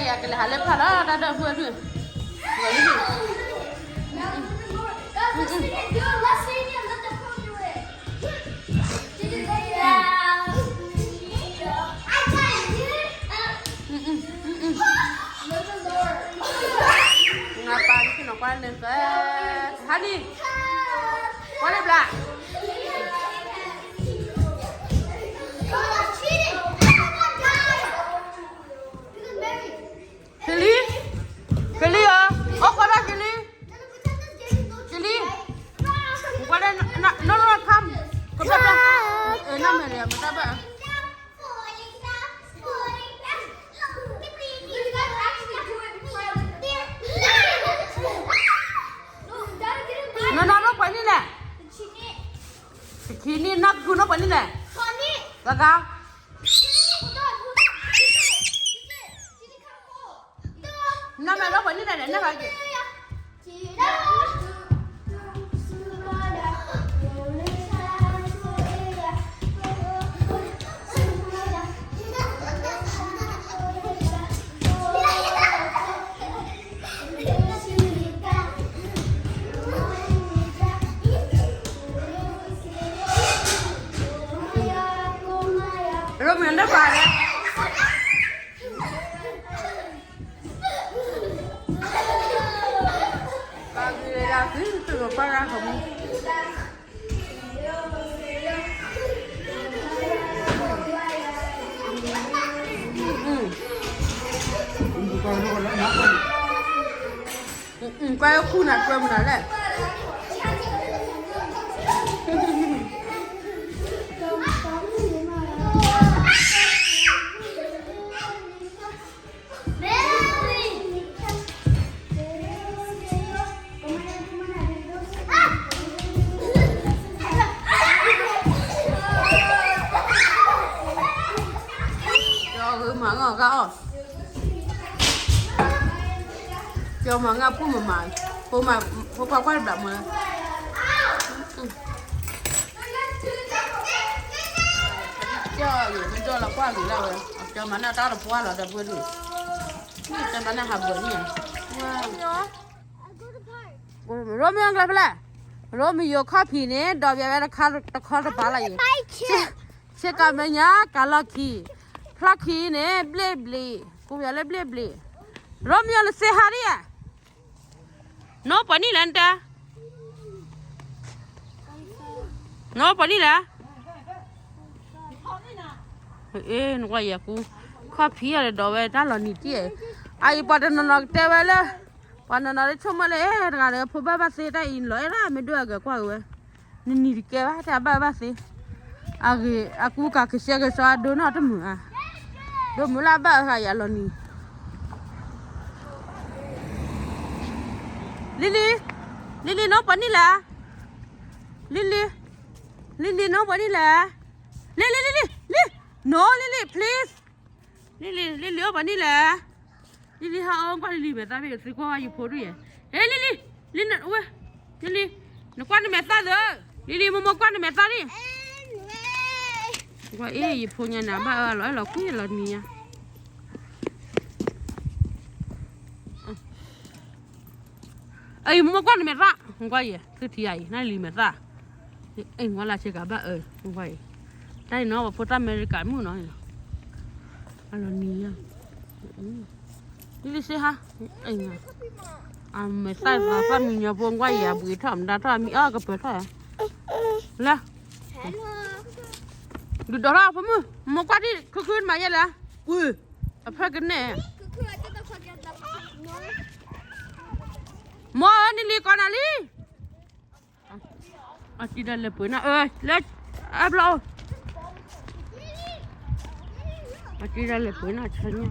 ya cái là lấy phá đó đã vừa rồi rồi đi ngapain sih ngapain nih Hani boleh belak Celin Celin à oh qua đây Celin Celin qua đây nó thăm có biết không năm này là mình ta vậy nó quay đi nè khi ni nó quay đi nè là cao năm này nó quay đi nè để nó phải rồi mình đã phải đấy và người là cứ từ qua ra không quay khu nào quay một nào đấy mà ngọt gạo cho mà ngao phun mà qua qua đậm mà cho gì mình cho là qua gì đâu rồi cho mà nó ta là qua là đậm vừa đi cho mà nó hợp vừa nhỉ rồi mình ăn lại rồi mình vô coffee nè đòi về nó khó được phá lại sẽ cầm về nhá cả lọ kỳ Plaki ne ble cũng vậy là ble Romeo là xe hà đi à nó phải đi lên ta nó phải đi là ê nó quay aku coffee là đồ về ta là nít chứ ai bắt nó tê về là bắt nó để chôm lại là để phụ ba xe ta in lại ra mình đưa cái qua rồi nít cái ba ta ba xe aku cái xe cái sao đồ nó tao mua đồ mua là ba hay là loni Lily nó bắn đi là Lily nó bắn đi là Lily no Lily please Lily nó bắn đi là Lily ha ông qua Lily mẹ ta bây giờ sẽ qua yêu phố rồi ê Lily ui Lily nó quan mẹ ta rồi Lily mua quan mẹ ta đi qua yêu phố nhà nào ba nói là quý là gì à ai mua quan mẹ ta không quay cứ thì ai nay lì mẹ ta anh qua là chơi cả ba không quay đây nó vào phốt America mua nó anh là đi xe ha anh mẹ sai và phát mình nhà vuông quay à buổi thẩm đã ra mi cái bữa thôi là được đó ra phải mua qua đi cứ khuyên mà vậy là ui phải cái này mua đi li con à li chỉ đây là bữa nào ơi lên áp lâu chỉ đây là bữa nào chân nha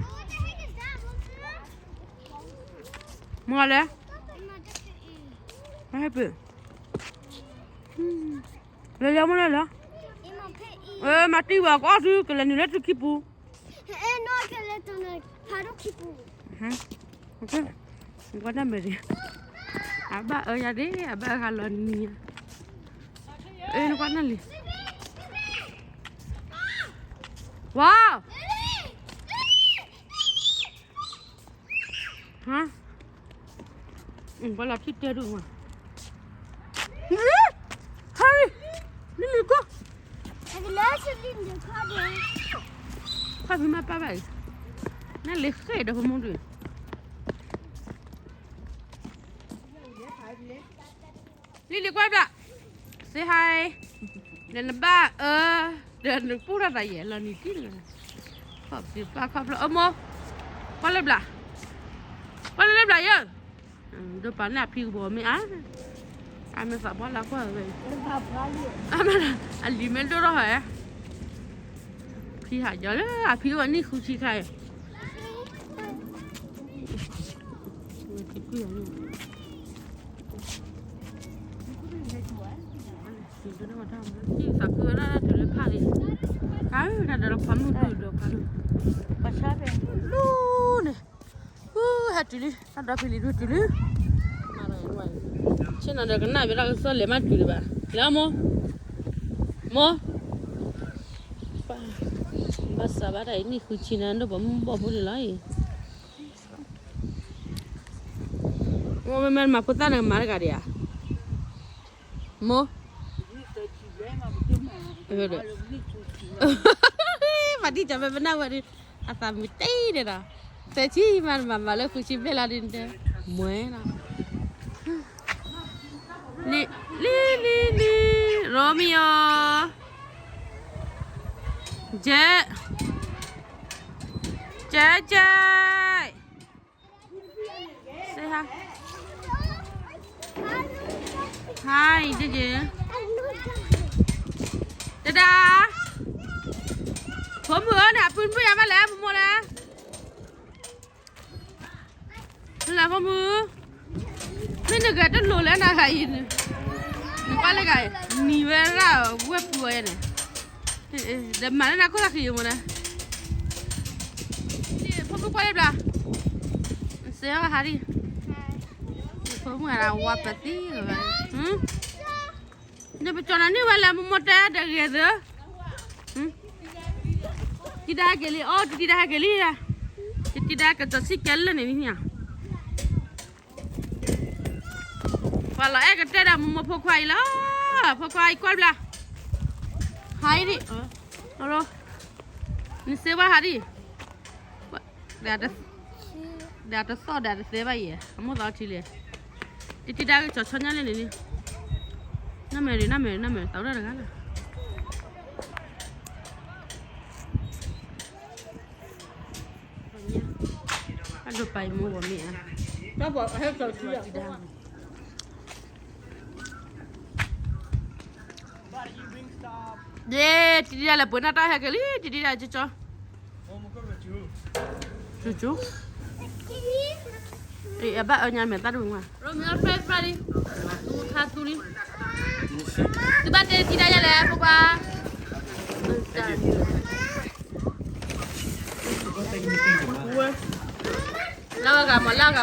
mua lên hai bữa lên mua lên mà đi vào có thứ cái này lấy thứ kipu nó cái này tao này haru kipu ok có năm bữa đi ba ở nhà đi ba hà lần nè nó quan này wow hả phải là thích chơi được mà hay đi đi cô Hadi läser din du kvar khoai phim mà ba vậy nó lấy khế đâu không được đi đi qua đã say hi đến là ba đến được phút ra vậy là nít đi rồi khóc gì ba khóc là mô qua lên lại nhá đôi bán là phiêu bò mẹ á anh mới phải bỏ lá qua rồi anh đi men đó hả phi hả giờ đó phiêu anh đi không chi khai sao cứ nó từ lấy pha đi cái là được phán luôn được phán bắt sát về luôn này hết đi ăn đã phải đi rồi đi trên là được cái này bây giờ sao lấy mất rồi bà lấy mô bác sao bà đây ní khui chín ăn đâu bỏ bớt lại mô mình mà phụ ta này mà cái gì à mô được mà đi chợ về bên nào vậy à sao mình tây đây đó thế chi mà lấy khui chín về là đi đây mới nào li Romeo Jet say hi gì Dadaผมเหมือนน่ะปืนผู้ใหญ่มาแล้วผมหมดแล้วแล้วผมมือไม่นึกว่าจะรู้แล้วนะใครนี่ป้าเลยไงนี่เวลาเว็บป่วยเนี่ยเดี๋ยวมาแล้วนะก็รักอยู่หมดนะนี่ผมไม่ไปเลยปะเสียว่าหาดิผมเหมือนเราวัดปฏิเลยเดี๋ยวไปจอดนี่เวลามันหมดแล้วเดี๋ยวเดี๋ยวtidak kali oh tidak kali ya tidak kecil kali ni ni ya kalau kita dah mau pokok lah pokok ikut lah hari ni halo ni sewa hari dah ada so dah ada sewa ya kamu tahu cile tidak cocoknya ni nama tahu dah kan Aduh, pai mau buat mie. Kau buat apa kau tidak? Deh, tidak lah pun ada hari kali, tidak aja cok. Cucu. Apa orang minta dulu mah? Romeo fresh tadi. Tunggu satu ni. Coba tidak aja lah, papa. Laga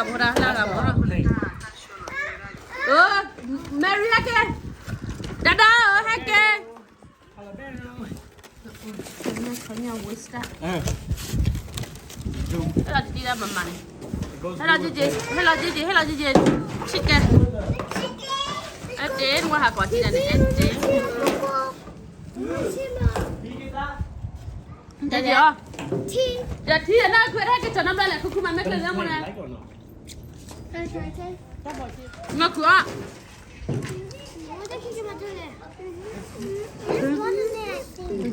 mo dah. Oh, Mary lagi. Dada, hake. Kanya wista. Hello, Didi dah maman. Hello, Didi. Chicken. Ate, gua hak kuat tidak ni. Ate. Jadi oh. Jadi nak aku ada kerja nama lah, aku mana kerja mana? Nak kuat.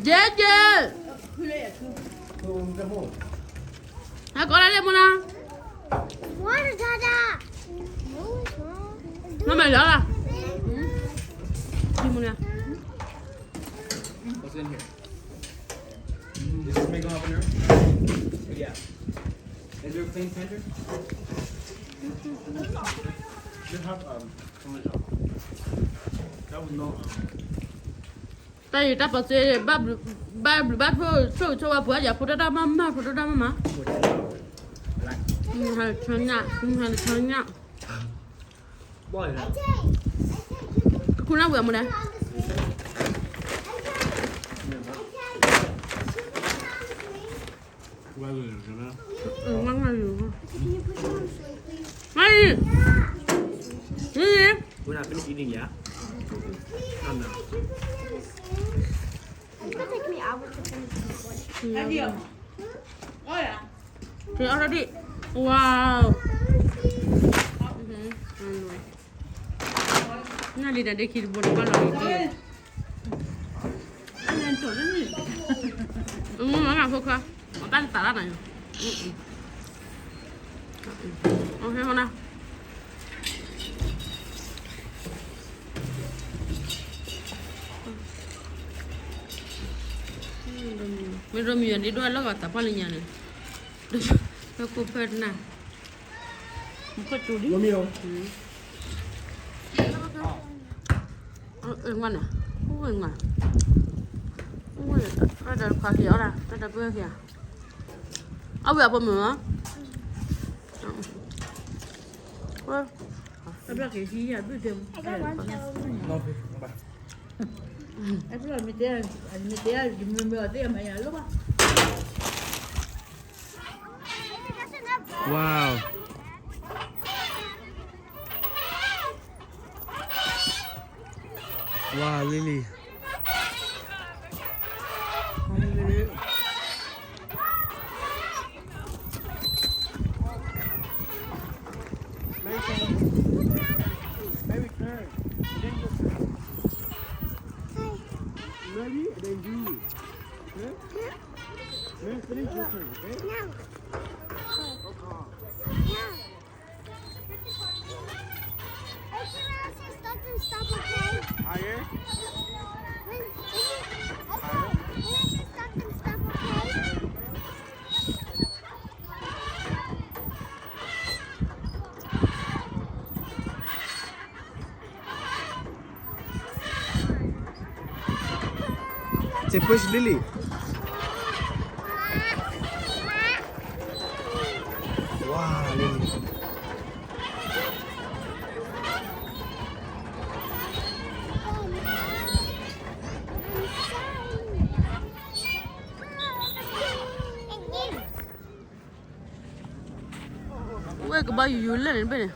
Jadi. Aku ada mana? Mana ada? Nama lah. Di mana? What's in here? Is this mango habanero? Yeah. Is there a plain tender? You have from the shop. That was no. Tại vì ta bảo xe bác thôi cho bà bữa giờ phụ đã mama hai chân nhá Boy, that. cô nào vừa một đây măng này We're not finished eating yet. I'm not. It's gonna take me hours to finish this one. Thì already. Wow. Nó đi đã để khi buồn con là đi. Anh lên chỗ đó nhỉ? Nó làm không? Nó tan tả ra này. Ok không nào? Mình rồi mình đi đua nó gọi tập bao nhiêu này? Nó cũng phải nè. Một cái chỗ đi. Romeo. Ngon à? Ôi ngon. Ôi, cái đó khó hiểu nè, cái đó bữa kìa. Áo bữa bữa nữa. Ôi. Em là cái gì à? Biết chưa? I got one so. No fish. No bye. Em là mình té mình mơ té mà nhà lúc á. That's enough. Wow. Wow, Lily. Maybe turn. Then your turn. Ready? And then you. Okay? Then finish your turn, okay? No. Okay. No. Hey, can I say stop and stop, okay? Higher. When I say stop and stop, okay? Say push Lily. Wow, Lily. Ôi cái bao nhiêu lên đến bên này.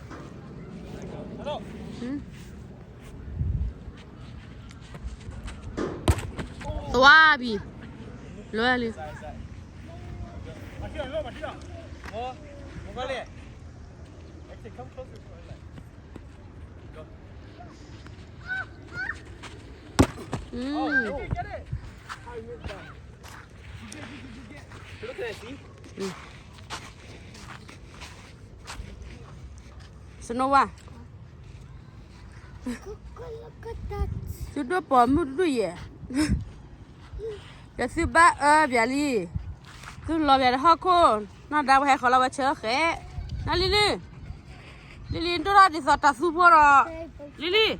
Toa bi. Loa đi. Look at that, see? Snowa. Look at that. Chú đứa bỏ mút đuôi à? Cái thứ ba bia li. Cứ lo bia họ cô. Nó đào hay khó lo chơi khé. Nè Lily. Lily tôi ra đi sao ta super rồi. Lily.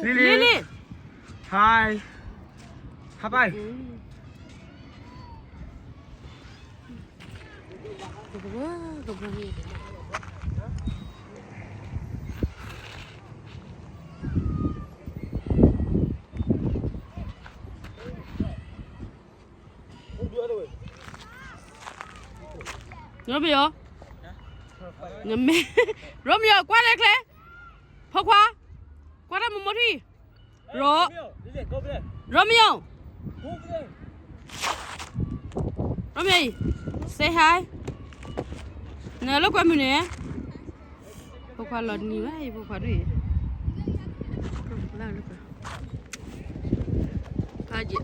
Lily. Hi. Hi, bye. Romeo. Romeo qua đây kìa. Phô qua. Qua đây một đi. Romeo. Romeo. Say hi. Nè lúc qua mình nè. Phô qua lọt nhiều ấy, phô qua đi. Lao lúc. À chị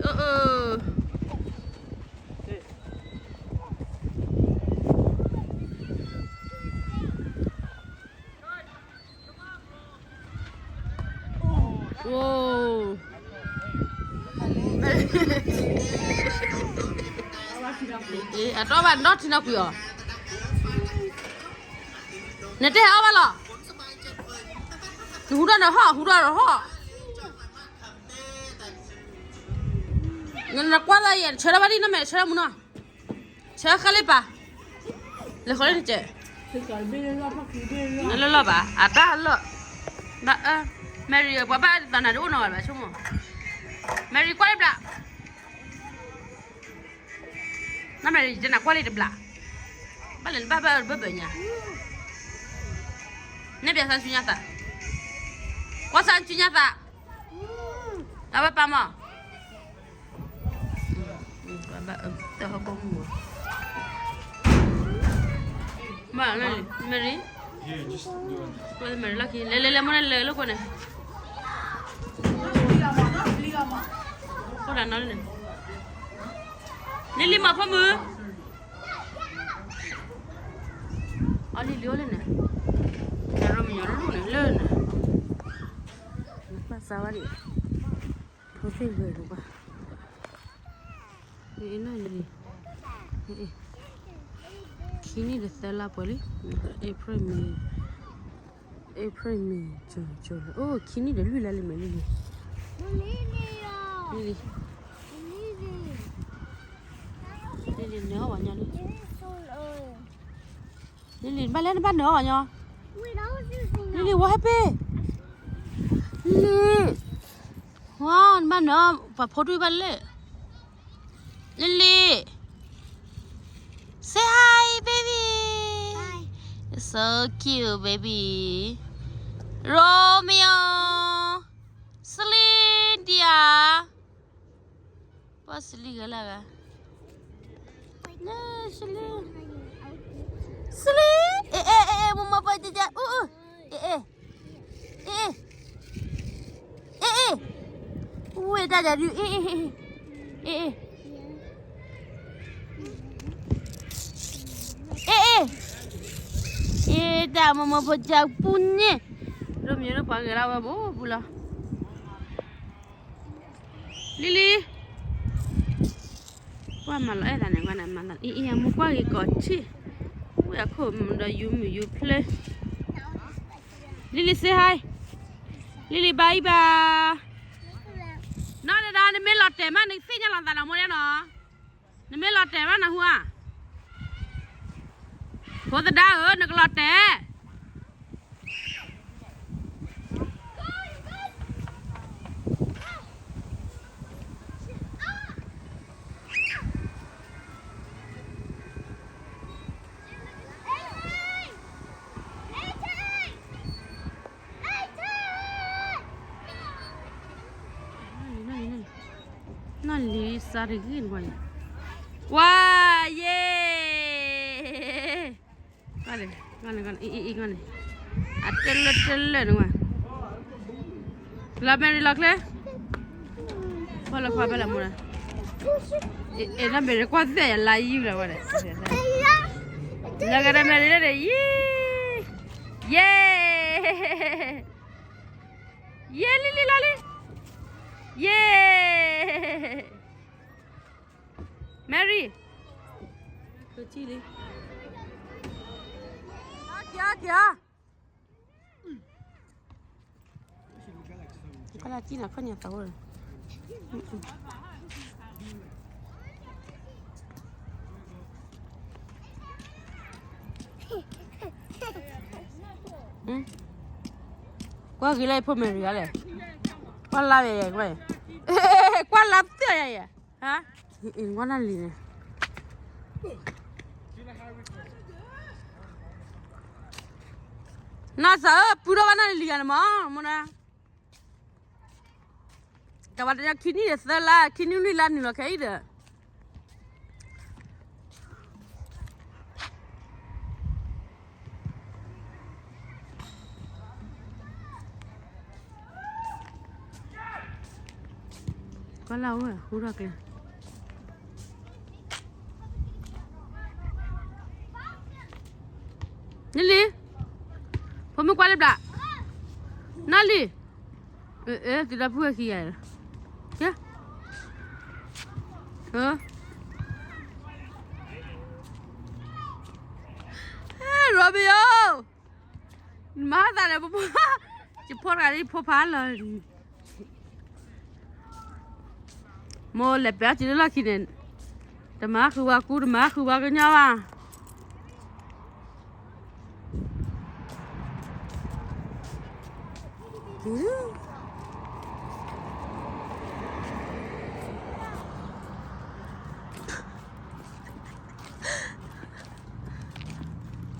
Wow. Atau bạn đó thì nào kìa. Nè thế hả bà lọ. Hú ra nó họ. Nên là qua đây chơi ra đi nó mẹ chơi ra muốn à. Chơi khá lên bà. Lấy khỏi lên chơi. Nó lo bà. À ta lo. Bà Mary qua ba tao nào đúng rồi bà chung rồi. Mary qua đây bà. Nó Mary trên nào qua đây được bà. Bà lên ba bữa nhà. 那边上去伢子，我上去伢子，打不打嘛？打好不木。嘛，那里，Mary。 Yeah, just do it. Puede ver aquí. Le monele lo pone. Hola, no le. Lili ma famu. Ali li ole ne. Pero mi ñoro ne le ne. Pasa vale. Pues sí, güey, va. Y no Lili. Kini de Stella Poli. April May, June. Oh, Kini de lui là les Lili. Lili. Lili nhớ vào nhau đi. Lili ba lên ba nữa vào nhau. Lili what happy? Lili. Wow, ba nữa và photo ba lệ. Lili. Say hi, baby. Hi. You're so cute, baby. Romeo. Celin, dia. Pas Celin gala. Nah, Celin. Celin. Mama apa aja. Ui, dah jadi. Dah mama bocah punya. Romeo nak panggil apa pula? Lili. Qua mà lại là này qua này mà là mua qua cái cọt chi. Ui aku munda you play. Lili say hi. Lili bye bye. Nó đây đó nó mới lọt trẻ mà nó xin nhau làm tài nào mua đấy nó. Nó mới lọt trẻ mà nó hua. Có ta đá nó lọt trẻ. Nó lì xa đi ghiền quá nhỉ. Wow, yeah. Con này, con này. À, tên lên đúng không? Làm mẹ lọc lên. Con lọc qua bên làm gì? Nó mẹ qua thế là yêu rồi con này. Là cái mẹ này, yeah. Yeah. Yeah, Lili lali. Yeah. Mary. Cô chi đi. Kìa. Cái là chi là con nhà tàu rồi. Qua cái này phun Mary à? Qua la về vậy. Qua lắm chưa vậy? Hả? Qua là gì này? Nó sợ pura vào này liền mà nè. Các bạn đã khi này sợ là khi này là nhiều cái đấy. Có lâu rồi, hú ra kìa. Lili, hôm nay qua đây đã. Nali, tidak puas kia. Ya, Romeo, má ta này bố, chỉ phô ra đi phô phá rồi. Mua lẹp béo chỉ là khi này, tao má khu ba cái nhau à.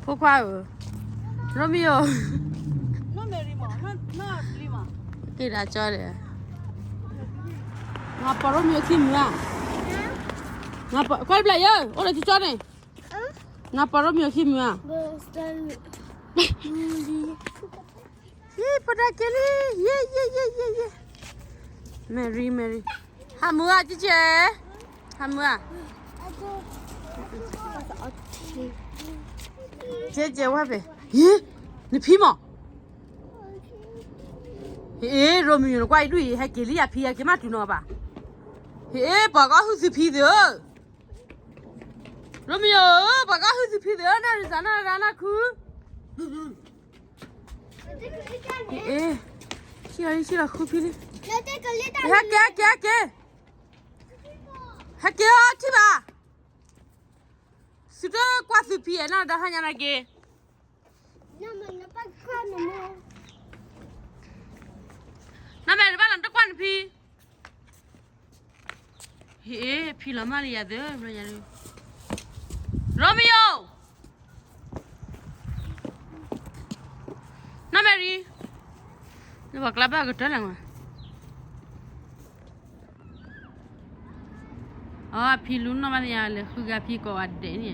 Phô khoa rồi. Romeo. No Mary ma, no Lima. Cái đã cho đấy. Ngapa Romeo kim à? Ngapa quay lại ơi, ôi chị cho này. Ngapa Romeo kim à? Pada kali, ye. Mary. Hamua chị. Hamua. Chị qua về. Ye,你皮毛？Romeo nó quay đuổi hay kali à phi à cái mắt tụi nó bà. Bà có hư sự phi được. Romeo, bà có hư sự phi được na cứ. Chị là khu phi đi. Hả kìa, chị bà. Sự đó qua sự phi nó đã hay nhà kìa. Nó mẹ bà làm tất quan phi. Phi là mà lìa được rồi. Romeo. Nó mẹ đi. Nó bảo là bà cứ trở lại mà. Phi luôn nó mà lìa là khu gà phi có ở đây nè.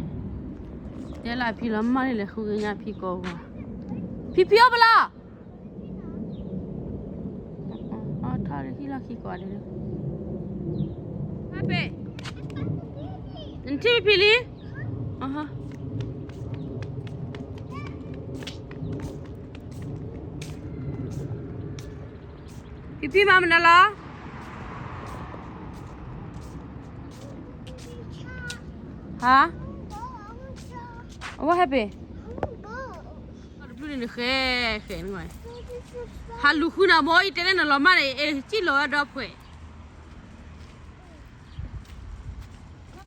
Thế là phi lắm mà lìa khu gà phi có. Phi ở bên là. Thôi khi là khi có ở đây. Apa? Nanti pilih. Aha. Pipi mama nala. Ha? What happened? Aduh ni khe ngoài. Halu khuna moi tene na lo mare e chi lo da phwe.